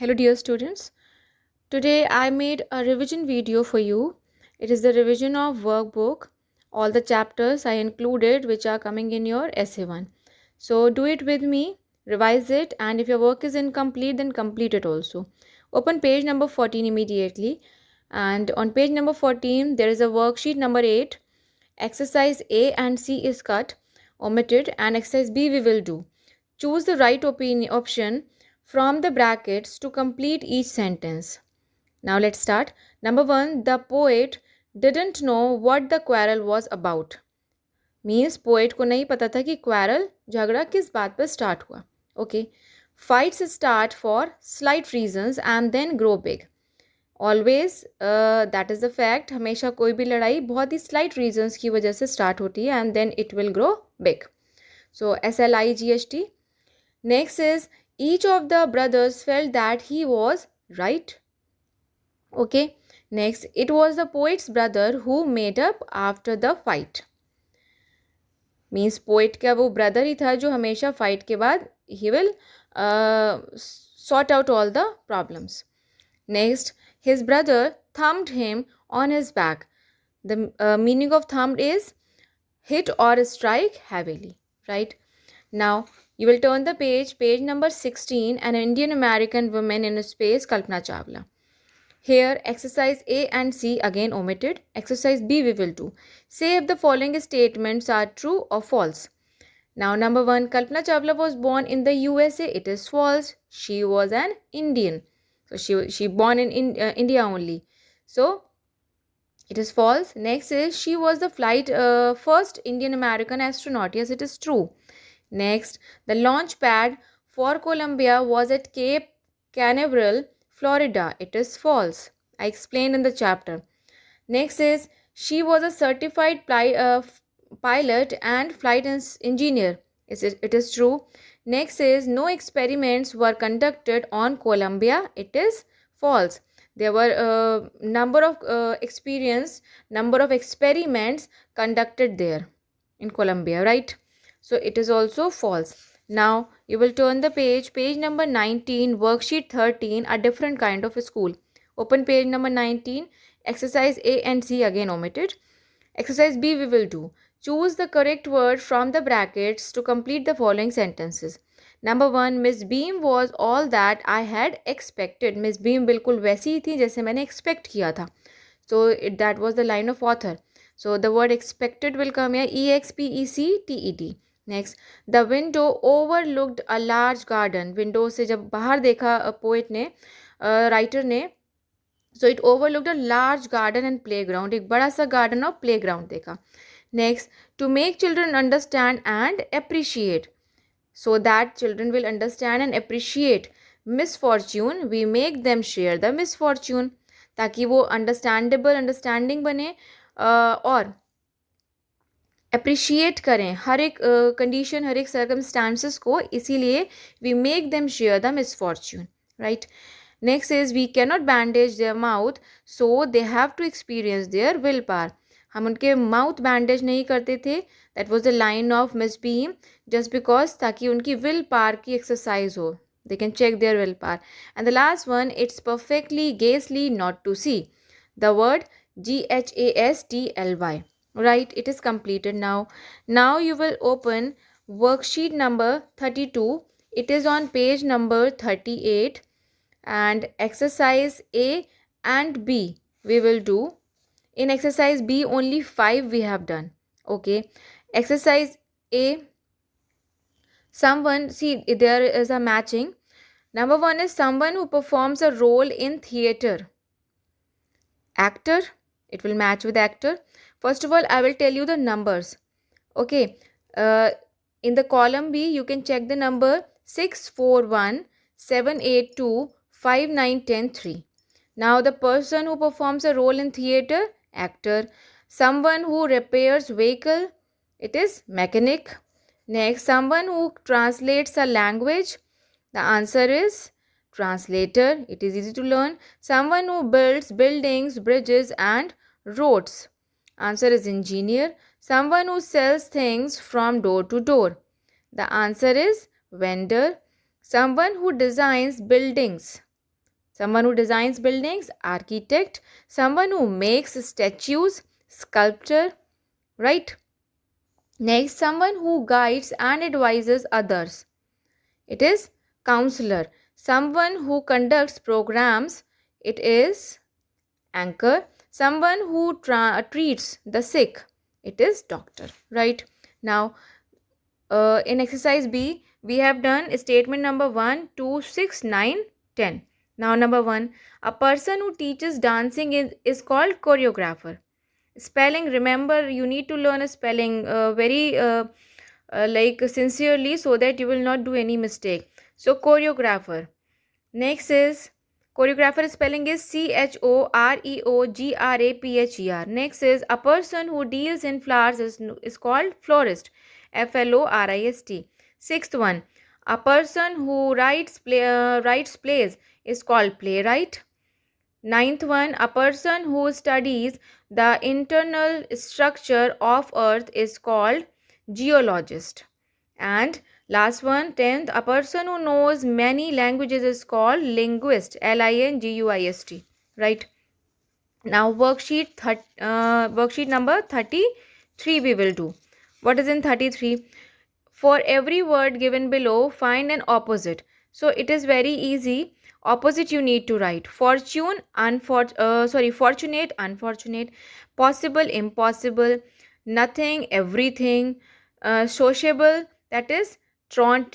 Hello dear students. Today I made a revision video for you. It is the revision of workbook. All the chapters I included which are coming in your essay 1. So do it with me, revise it, and if your work is incomplete then complete it also. Open page number 14 immediately, and on page number 14 there is a worksheet number 8. Exercise A and C is cut, omitted, and exercise B we will do. Choose the right option from the brackets to complete each sentence. Now let's start. Number 1, the poet didn't know what the quarrel was about. Means poet को नहीं पता था कि quarrel झगड़ा किस बात पर start हुआ. Okay. Fights start for slight reasons and then grow big. Always that is the fact. हमेशा कोई भी लड़ाई बहुत ही स्लाइट रीजंस की वजह से स्टार्ट होती है and then it will grow big. So SLIGHT. Next is each of the brothers felt that he was right. Okay. Next, it was the poet's brother who made up after the fight. Means poet का वो brother ही था जो हमेशा fight के बाद he will sort out all the problems. Next, his brother thumped him on his back. The meaning of thumped is hit or strike heavily, right? Now, you will turn the page number 16, an Indian American woman in space, Kalpana Chawla. Here, exercise A and C again omitted. Exercise B we will do. Say if the following statements are true or false. Now, number 1, Kalpana Chawla was born in the USA. It is false. She was an Indian. So she born in India only. So it is false. Next is she was the first Indian American astronaut. Yes, it is true. Next, the launch pad for Columbia was at Cape Canaveral, Florida. It is false. I explained in the chapter. Next is she was a certified pilot and flight engineer. It is true. Next is no experiments were conducted on Columbia. It is false. There were number of experiments conducted there in Columbia, right? So it is also false. Now you will turn the page number 19, worksheet 13, a different kind of school. Open page number 19, exercise A and C again omitted. Exercise B we will do. Choose the correct word from the brackets to complete the following sentences. Number 1, Miss Beam was all that I had expected. Miss Beam बिल्कुल वैसी ही थी जैसे मैंने expect किया था. So that was the line of author. So the word expected will come here, EXPECTED. Next, the window overlooked a large garden. Window से जब बाहर देखा poet ने, writer ने, so it overlooked a large garden and playground. एक बड़ा सा garden और playground देखा. Next, to make children understand and appreciate. So that children will understand and appreciate misfortune, we make them share the misfortune. ताकि वो understanding बने और appreciate करें हर एक condition, हर एक circumstances को, इसीलिए we make them share the misfortune, right? Next is we cannot bandage their mouth, so they have to experience their willpower. हम उनके माउथ बैंडेज नहीं करते थे. That was the line of Miss Beam, just because ताकि उनकी will power की exercise हो. They can check their will power. And the last one, it's perfectly गेसली not to see. The word GHASTLY. Right, it is completed now. Now you will open worksheet number 32. It is on page number 38, and exercise A and B we will do. In exercise B, only 5 we have done. Okay. Exercise A, someone, see there is a matching. Number 1 is someone who performs a role in theater. Actor, it will match with actor. First of all, I will tell you the numbers. Okay. In the column B, you can check the number 6, 4, 1, 7, 8, 2, 5, 9, 10, 3. Now the person who performs a role in theater, actor. Someone who repairs vehicle, it is mechanic. Next, someone who translates a language, the answer is translator. It is easy to learn. Someone who builds buildings, bridges and roads, answer is engineer. Someone who sells things from door to door, the answer is vendor. Someone who designs buildings, Someone who designs buildings, architect. Someone who makes statues, sculptor, right? Next, someone who guides and advises others. It is counselor. Someone who conducts programs. It is anchor. Someone who treats the sick. It is doctor, right? Now, in exercise B, we have done statement number 1, 2, 6, 9, 10. Now, number 1, a person who teaches dancing is called choreographer. Spelling, remember, you need to learn a spelling very like sincerely, so that you will not do any mistake. So, choreographer. Next is choreographer, spelling is Choreographer. Next is a person who deals in flowers is called florist. Florist. Sixth one, a person who writes plays is called playwright. Ninth one, a person who studies the internal structure of earth is called geologist. And last one, 10th, a person who knows many languages is called linguist. Linguist. Right? Now worksheet number 33 we will do. What is in 33? For every word given below, find an opposite. So it is very easy. Opposite you need to write. Fortunate, unfortunate. Possible, impossible. Nothing, everything. Sociable, that is truant.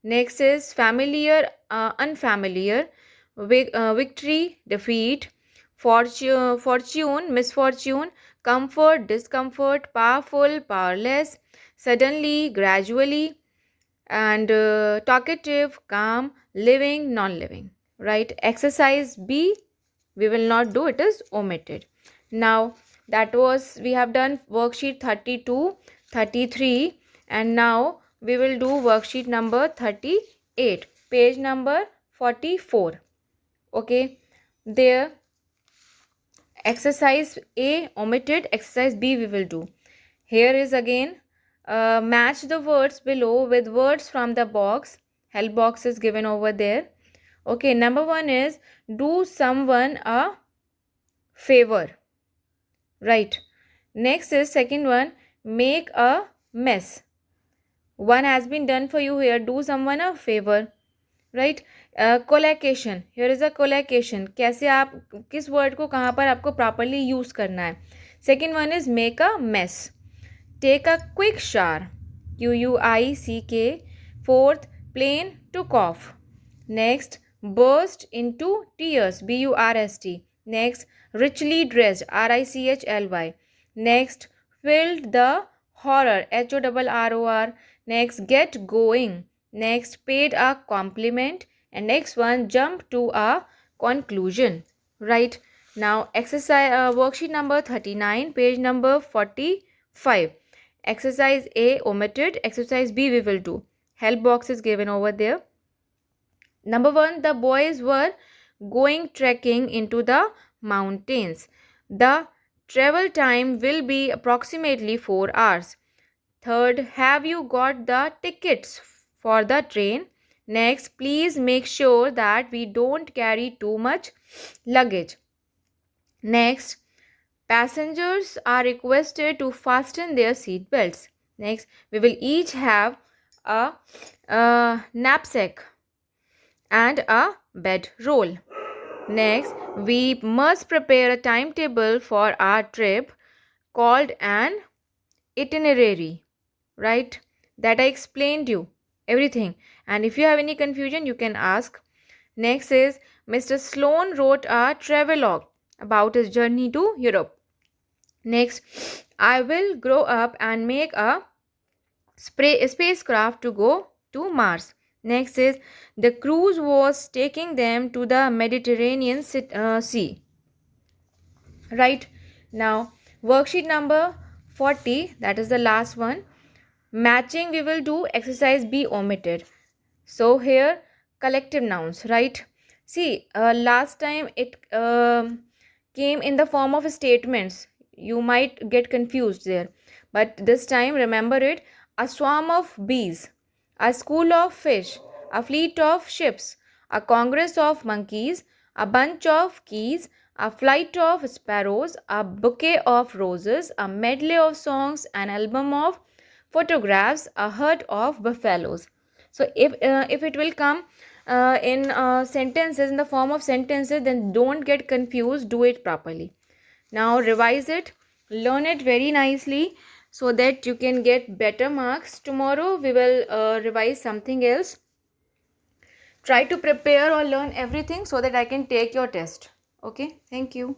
Next is familiar, unfamiliar. Victory, defeat. Fortune, misfortune. Comfort, discomfort. Powerful, powerless. Suddenly, gradually. And talkative, calm. Living, non-living. Right? Exercise B, we will not do, it is omitted. Now, that was, we have done worksheet 32, 33, and now we will do worksheet number 38, page number 44. Okay, there exercise A omitted, exercise B we will do. Here is again, match the words below with words from the box. Help box is given over there. Okay, number 1 is do someone a favor. Right. Next is second one, make a mess. One has been done for you here. Do someone a favor. Right. Collocation. Here is a collocation. कैसे आप किस word को कहाँ पर आपको properly use करना है. Second one is make a mess. Take a quick shower. Quick. Fourth, plain to cough. Next, burst into tears. Burst. Next, richly dressed. Richly. Next, filled the horror. Horror. Next, get going. Next, paid a compliment. And next one, jump to a conclusion. Right. Now, exercise worksheet number 39, page number 45. Exercise A omitted. Exercise B we will do. Help box is given over there. Number 1, the boys were going trekking into the mountains. The travel time will be approximately 4 hours. Third, have you got the tickets for the train? Next, please make sure that we don't carry too much luggage. Next, passengers are requested to fasten their seat belts. Next, we will each have a knapsack and a bedroll. Next, we must prepare a timetable for our trip called an itinerary, right? That I explained you everything. And if you have any confusion, you can ask. Next is Mr. Sloan wrote a travelogue about his journey to Europe. Next, I will grow up and make a spacecraft to go to Mars. Next is the cruise was taking them to the Mediterranean Sea. Right. Now, worksheet number 40, that is the last one. Matching we will do, exercise B omitted. So here collective nouns, right? See, last time it came in the form of statements. You might get confused there. But this time remember it. A swarm of bees, a school of fish, a fleet of ships, a congress of monkeys, a bunch of keys, a flight of sparrows, a bouquet of roses, a medley of songs, an album of photographs, a herd of buffaloes. So if it will come in sentences, in the form of sentences, then don't get confused, do it properly. Now revise it, learn it very nicely so that you can get better marks. Tomorrow we will revise something else. Try to prepare or learn everything so that I can take your test. Okay, thank you.